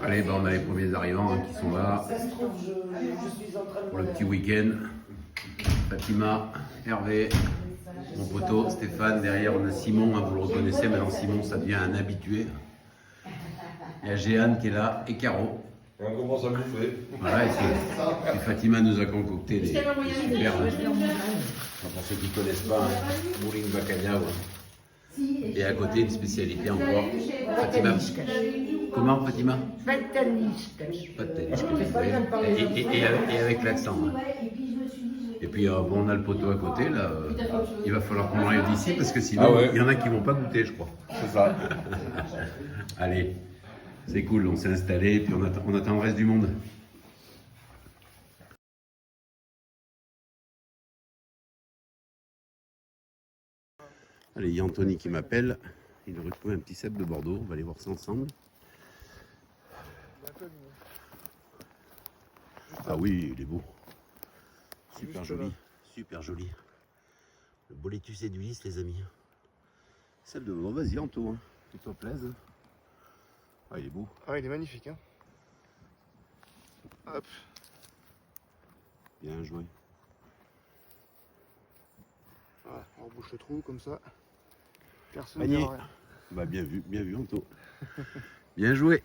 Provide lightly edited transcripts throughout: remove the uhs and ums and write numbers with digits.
Allez, ben, on a les premiers arrivants hein, qui sont là pour le petit week-end. Fatima, Hervé, mon poteau, Stéphane. Derrière, on a Simon, hein, vous le reconnaissez. Maintenant, Simon, ça devient un habitué. Il y a Jeanne qui est là et Caro. On commence à bouffer. Voilà, et Fatima nous a concocté des super. Pour ceux qui ne connaissent pas, hein, Mouling Bacalhau. Et à côté, une spécialité encore. Fatima. Comment, Fatima? Pataniscas. Et avec l'accent. Hein. Et puis, bon, on a le poteau à côté, là. Il va falloir qu'on l'enlève d'ici parce que sinon, il y en a qui ne vont pas goûter, je crois. C'est ça. Allez, c'est cool, on s'est installé et puis on attend le reste du monde. Allez, il y a Anthony qui m'appelle. Il aurait trouvé un petit cep de Bordeaux. On va aller voir ça ensemble. Ah oui, il est beau. Super joli. Super joli. Le boletus et d'Ulysse, les amis. Cep de Bordeaux, vas-y, Anto. Hein. Fais-toi plaisir. Ah, il est beau. Ah, il est magnifique. Hein. Hop. Bien joué. Voilà, on rebouche le trou comme ça. Personne Panier. ne verra rien. Bah, bien vu, Anto. Bien joué.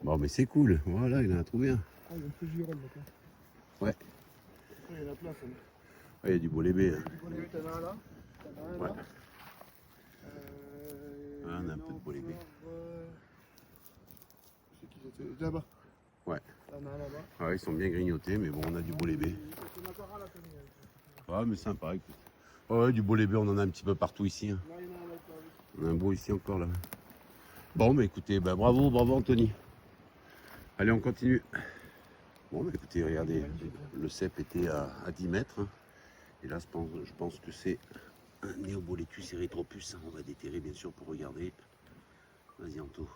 Bon, mais c'est cool. Voilà, il en a trouvé un. Ah, il y a un peu de girole là. Ouais. Il y en a plein, ça. Ouais, il y a du beau lébé. Hein. T'en as un là. T'en as un Ouais. là. Ah, on a un peu de beau lébé. C'est qui c'était? Là-bas. Ouais. T'en as un là-bas. Ouais, ils sont bien grignotés, mais bon, on a du beau lébé. Ah, mais sympa, écoute. Ouais, du beau lébé, on en a un petit peu partout ici. Hein. On a un beau ici encore là. Bon, mais écoutez, bah, bravo Anthony. Allez, on continue. Bon, bah, écoutez, regardez, le cep était à 10 mètres. Hein. Et là, je pense que c'est un Néoboletus erythropus. Hein. On va déterrer, bien sûr, pour regarder. Vas-y, Anto.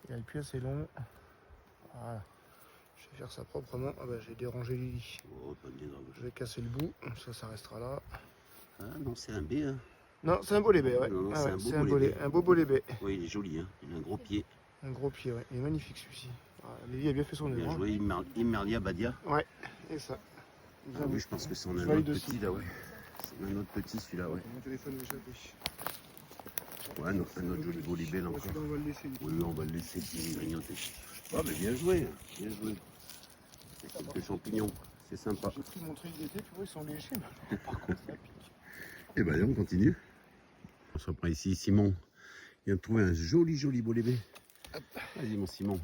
Il a le pied assez long. Voilà. Je vais faire ça proprement. Ah bah, j'ai dérangé Lily. Oh, pas bien grave. Je vais casser le bout. Ça restera là. Ah non, c'est un B. Hein. Non, c'est un beau lébé, ouais. Non, Ah c'est ouais, un beau c'est beau lébé. un beau lébé. Oui, il est joli. Hein. Il a un gros pied. Un gros pied, ouais. Il est magnifique celui-ci. Ah, Lily a bien fait son Bien œuvre. joué, Immerlia Badia. Ouais, et ça. Ah oui, je pense que c'est un Je autre valide petit aussi. là, ouais. C'est un autre petit celui-là, ouais. Mon téléphone est échappé. Ouais, non, un autre joli beau libé là encore. Celui-là, on va le laisser. Oui, on va le laisser s'il est grignoté. Ah, mais bien joué, bien joué. C'est quelques champignons, c'est sympa. J'ai pris mon truc d'été, tu vois, ils sont légers. Mais par contre, ça pique. Et ben allez, on continue. On se reprend ici, Simon. Il vient de trouver un joli beau lébé. Vas-y, mon Simon.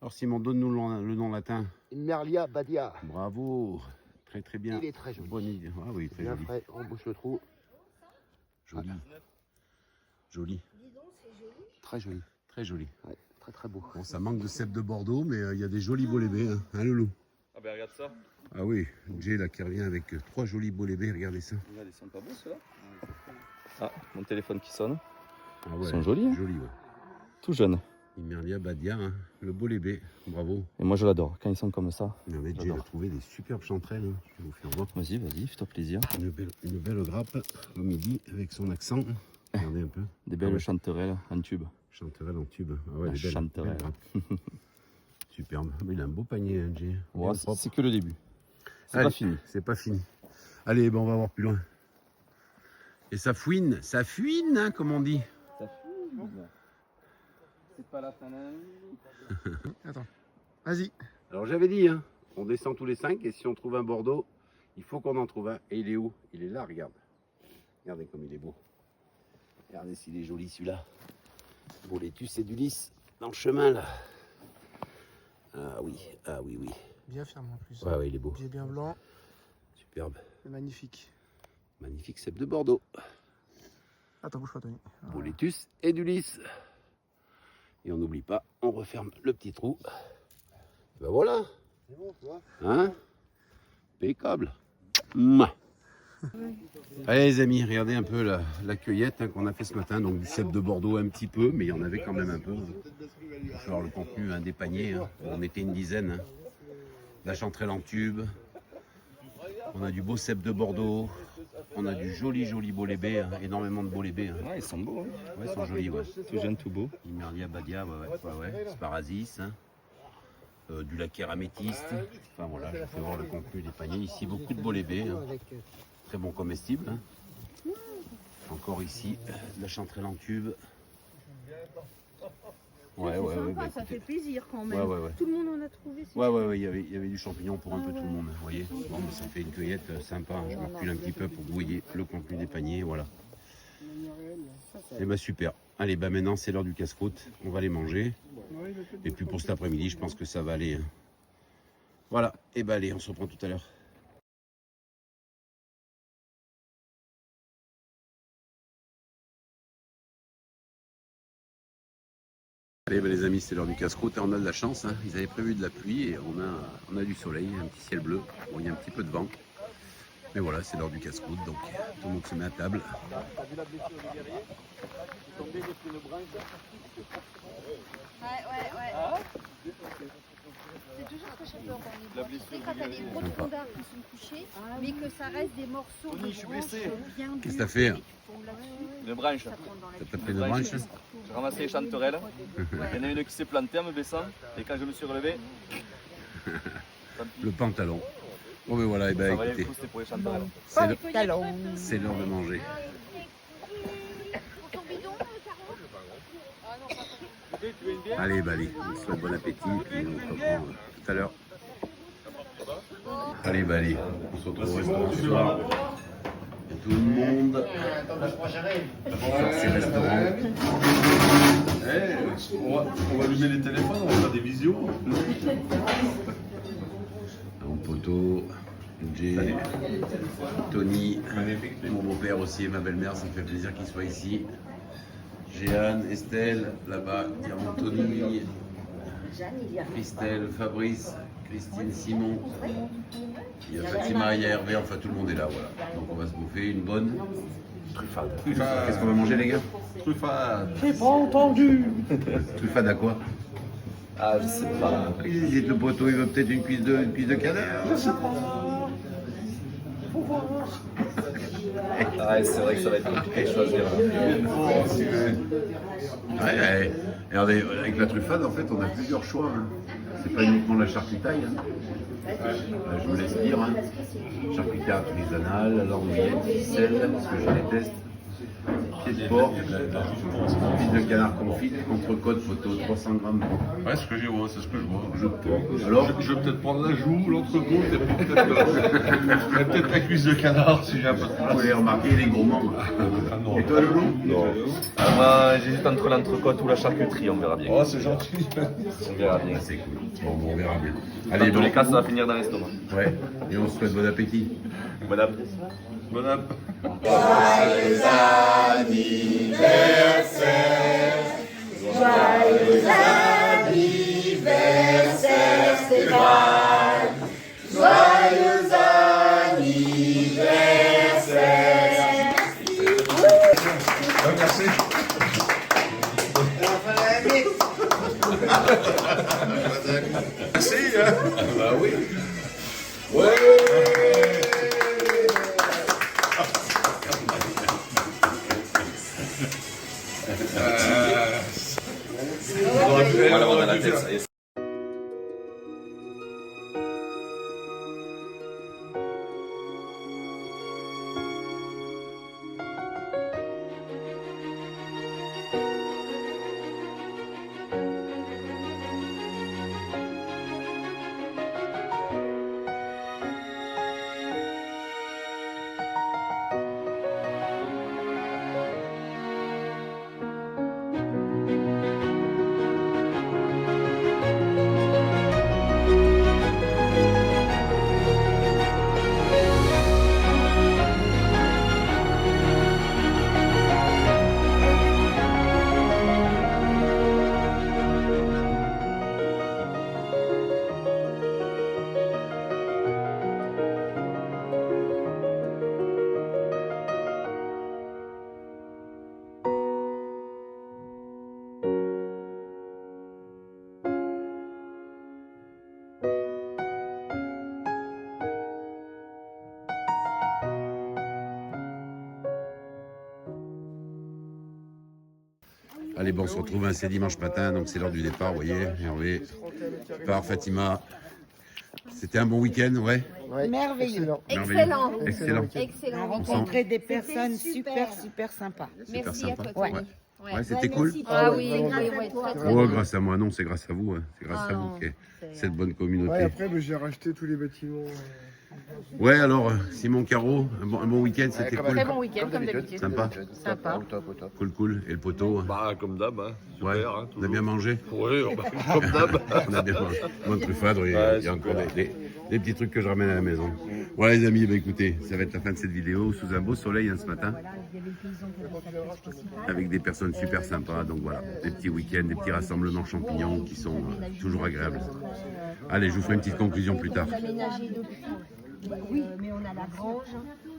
Alors, Simon, donne-nous le nom latin. Immerlia Badia. Bravo, très bien. Il est très joli. Bonne idée. Ah oui, très Bien joli. frais, on bouche le trou. Joli. Joli. Très joli. Très joli. Ouais, très beau. Bon, ça manque de cèpe de Bordeaux, mais il y a des jolis beaux lébés, hein, Loulou? Ah ben regarde ça. Ah oui, Jay là qui revient avec 3 jolis beaux lébés, regardez ça. Regarde, ils sont pas beaux ceux-là. Ah, mon téléphone qui sonne. Ah ouais, Ils sont jolis, hein. Jolis, ouais. Tout jeune. Immerlia Badia, hein, le beau lébé, bravo. Et moi je l'adore. Quand ils sont comme ça. Mais en fait, Jay a trouvé des superbes chanterelles, hein. Je vais vous faire voir. Vas-y, fais-toi plaisir. Une belle grappe au midi avec son accent. Regardez un peu. Des belles Ah ouais. chanterelles en tube. Chanterelle en tube. Ah ouais, La des belles, chanterelle. belles grappes. Superbe. Mais il a un beau panier, hein, Jay. Bien Ouais, propre. c'est que le début. C'est Allez, pas fini. C'est pas fini. Allez, ben on va voir plus loin. Et ça fouine, hein, comme on dit. Ça fume. C'est pas la fin d'un. Attends. Vas-y. Alors j'avais dit, hein, on descend tous les 5 et si on trouve un Bordeaux, il faut qu'on en trouve un. Et il est où? Il est là, regarde. Regardez comme il est beau. Regardez s'il est joli celui-là. Boletus et d'Ulysse dans le chemin là. Ah oui. Bien ferme en plus. Ouais, il est beau. Pied bien blanc. Superbe. C'est magnifique. Magnifique cep de Bordeaux. Attends, bouge pas, Tony. Voilà. Boletus et d'Ulysse. Et on n'oublie pas, on referme le petit trou. Et ben voilà. C'est bon, tu vois. Hein? Impeccable. Mouah. Allez les amis, regardez un peu la cueillette hein, qu'on a fait ce matin. Donc du cep de Bordeaux un petit peu, mais il y en avait quand même un peu. Il va falloir le contenu des paniers. Hein. On était une dizaine. Hein. La chanterelle en tube. On a du beau cep de Bordeaux. on a du joli bolet B, hein, énormément de bolets B. Hein. Ouais, ils sont beaux. Hein. Ouais, ils sont jolis, ouais. Tout jeune, tout beau. Imerlia Badia, ouais. Sparasis, hein. Du laquer améthyste. Enfin voilà, je fais voir le contenu des paniers. Ici, beaucoup de bolets B, hein. Très bon comestible. Hein. Encore ici, de la chanterelle en tube. Ouais, sympa, ça fait plaisir quand même. Ouais. Tout le monde en a trouvé. Ouais, il y avait du champignon pour un peu tout le monde, vous voyez. Bon, mais ça fait une cueillette sympa. Hein. Je me recule un petit peu pour que vous voyez le contenu des paniers, voilà. Et bah super. Allez, bah maintenant c'est l'heure du casse-croûte. On va les manger. Et puis pour cet après-midi, je pense que ça va aller. Hein. Voilà. Et bah allez, on se reprend tout à l'heure. Allez les amis, c'est l'heure du casse-croûte et on a de la chance, hein. Ils avaient prévu de la pluie et on a du soleil, un petit ciel bleu, bon, il y a un petit peu de vent. Mais voilà, c'est l'heure du casse-croûte, donc tout le monde se met à table. Ouais. C'est toujours ce que j'ai peur quand quand t'as des gros trondards qui sont couchés, mais que ça reste des morceaux de branches bien Qu'est-ce que t'as fait? Une branche. T'as tapé de branche? J'ai ramassé les chanterelles. Il y en a une qui s'est plantée en me baissant. Et quand je me suis relevé, Le pantalon. Bon ben voilà, et ben ça valait écoutez, le coup, c'était pour les chanterelles. c'est l'heure de manger. Pour ton bidon, Caro? Allez, bah allez, on se souhaite bon appétit, puis on se reprend tout à l'heure. Allez, bah allez, on se retrouve au restaurant ce soir. Il y a tout le monde. Sur ces restaurants. On va allumer les téléphones, on va faire des visios. Mon poteau, Jay, Tony, mon beau-père aussi et ma belle-mère, ça me fait plaisir qu'ils soient ici. Jeanne, Estelle, là-bas, il y a Anthony, Christelle, Fabrice, Christine, Simon, il y a Fatima, il y a Hervé, enfin tout le monde est là, voilà. Donc on va se bouffer une bonne truffade. Qu'est-ce qu'on va manger les gars? Truffade. J'ai pas entendu. Truffade à quoi? Ah, je sais pas. Il hésite, le poteau, il veut peut-être une cuisse de canard. Ah, c'est vrai que ça va être compliqué de choisir. Ouais. Regardez, avec la truffade, en fait, on a plusieurs choix. Hein. C'est pas uniquement la charcutaille. Hein. Je vous laisse dire. Hein. Charcutaille artisanale, la languillette, ficelle, parce que je déteste. Pied de porc, cuisse de canard confite, entrecôte, photo, 300 grammes. Ouais, c'est ce que j'ai, ouais, c'est ce que je vois. Alors, Je vais peut-être prendre la joue, l'entrecôte, et puis peut-être la cuisse de canard si j'ai un peu de vous place. avez remarqué les gourmands. Ah non. Et toi, le goût? Non. Ah, moi, j'hésite entre l'entrecôte ou la charcuterie, on verra bien. Oh, c'est gentil. On verra bien. Ah, c'est cool. Bon, on verra bien. Dans Allez, tous les bon. cas, ça va finir dans l'estomac. Ouais, et on se souhaite bon appétit. Bon appétit. Bon app. Merci. Merci, hein. Bah oui. Voilà, on a la tête, ça y est. Allez, bon, on se retrouve un c'est dimanche matin, donc c'est l'heure du départ, vous voyez. Hervé part, Fatima. C'était un bon week-end, ouais. Merveilleux. Merveilleux. Excellent. Excellent. On a Excellent. rencontré des C'était personnes super. super sympas. Super Merci à sympa. toi, Tony. Ouais, c'était cool. Ah oui, vraiment oui, bien. oui, très, très Oh, bien. grâce à moi, non, c'est grâce à vous. Hein. C'est grâce Ah à vous non, qui est c'est- cette bonne communauté. Ouais, après, j'ai racheté tous les bâtiments. Ouais, alors, Simon Caro, un bon week-end, c'était cool. Très bon week-end, comme d'habitude. Sympa. Sympa. Au top, au top. Cool. Et le poteau. Bah, comme d'hab, hein. Super, Ouais, hein, on a toujours. bien mangé. Oui, comme d'hab. On a bien mangé. Moi, de truffade, il y Ouais, a encore super. des petits trucs que je ramène à la maison. Ouais, les amis, bah, écoutez, ça va être la fin de cette vidéo sous un beau soleil hein, ce matin. Avec des personnes super sympas. Donc voilà, des petits week-ends, des petits rassemblements champignons qui sont toujours agréables. Allez, je vous ferai une petite conclusion plus tard. Aménagé depuis. Oui, mais on a la grange.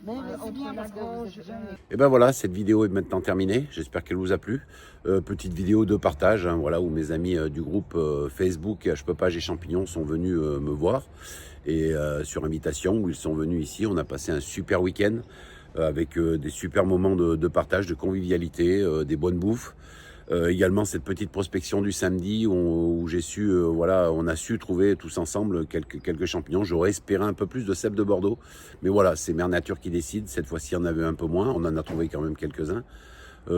Entre la grange. Et ben voilà, cette vidéo est maintenant terminée. J'espère qu'elle vous a plu. Petite vidéo de partage, hein, voilà, où mes amis du groupe Facebook Hpeupage et Champignons sont venus me voir. Et sur invitation, où ils sont venus ici, on a passé un super week-end avec des super moments de partage, de convivialité, des bonnes bouffes. Également cette petite prospection du samedi où j'ai su, voilà, on a su trouver tous ensemble quelques champignons. J'aurais espéré un peu plus de cèpes de Bordeaux, mais voilà, c'est Mère Nature qui décide. Cette fois-ci, on en avait un peu moins. On en a trouvé quand même quelques-uns.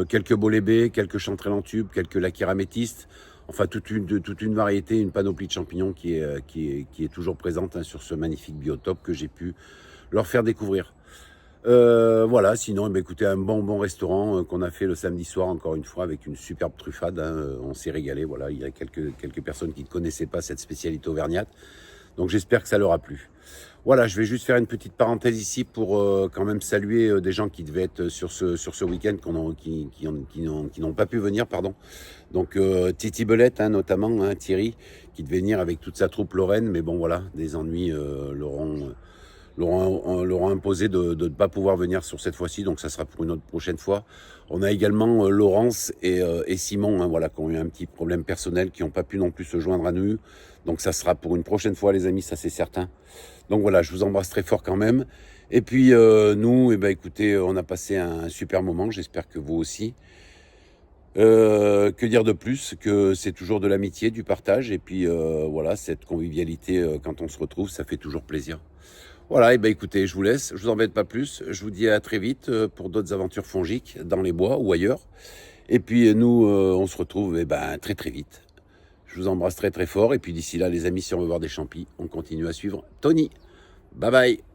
Quelques bolébés, quelques chanterelles en tube, quelques laquires améthystes. Enfin, toute une variété, une panoplie de champignons qui est toujours présente hein, sur ce magnifique biotope que j'ai pu leur faire découvrir. Voilà, sinon, eh bien, écoutez, un bon restaurant qu'on a fait le samedi soir, encore une fois, avec une superbe truffade. Hein, on s'est régalé. Voilà, il y a quelques personnes qui ne connaissaient pas cette spécialité auvergnate. Donc, j'espère que ça leur a plu. Voilà, je vais juste faire une petite parenthèse ici pour quand même saluer des gens qui devaient être sur ce week-end, qui n'ont pas pu venir, pardon. Donc, Titi Belette, hein, notamment, hein, Thierry, qui devait venir avec toute sa troupe lorraine. Mais bon, voilà, des ennuis leur ont imposé de ne pas pouvoir venir sur cette fois-ci, donc ça sera pour une autre prochaine fois. On a également Laurence et Simon, hein, voilà, qui ont eu un petit problème personnel, qui n'ont pas pu non plus se joindre à nous. Donc ça sera pour une prochaine fois, les amis, ça c'est certain. Donc voilà, je vous embrasse très fort quand même. Et puis nous, eh ben, écoutez, on a passé un super moment, j'espère que vous aussi. Que dire de plus que c'est toujours de l'amitié, du partage, et puis voilà, cette convivialité, quand on se retrouve, ça fait toujours plaisir. Voilà, et ben écoutez, je vous laisse, je vous embête pas plus, je vous dis à très vite pour d'autres aventures fongiques dans les bois ou ailleurs. Et puis nous, on se retrouve eh ben, très très vite. Je vous embrasse très très fort, et puis d'ici là les amis, si on veut voir des champis, on continue à suivre Tony. Bye bye.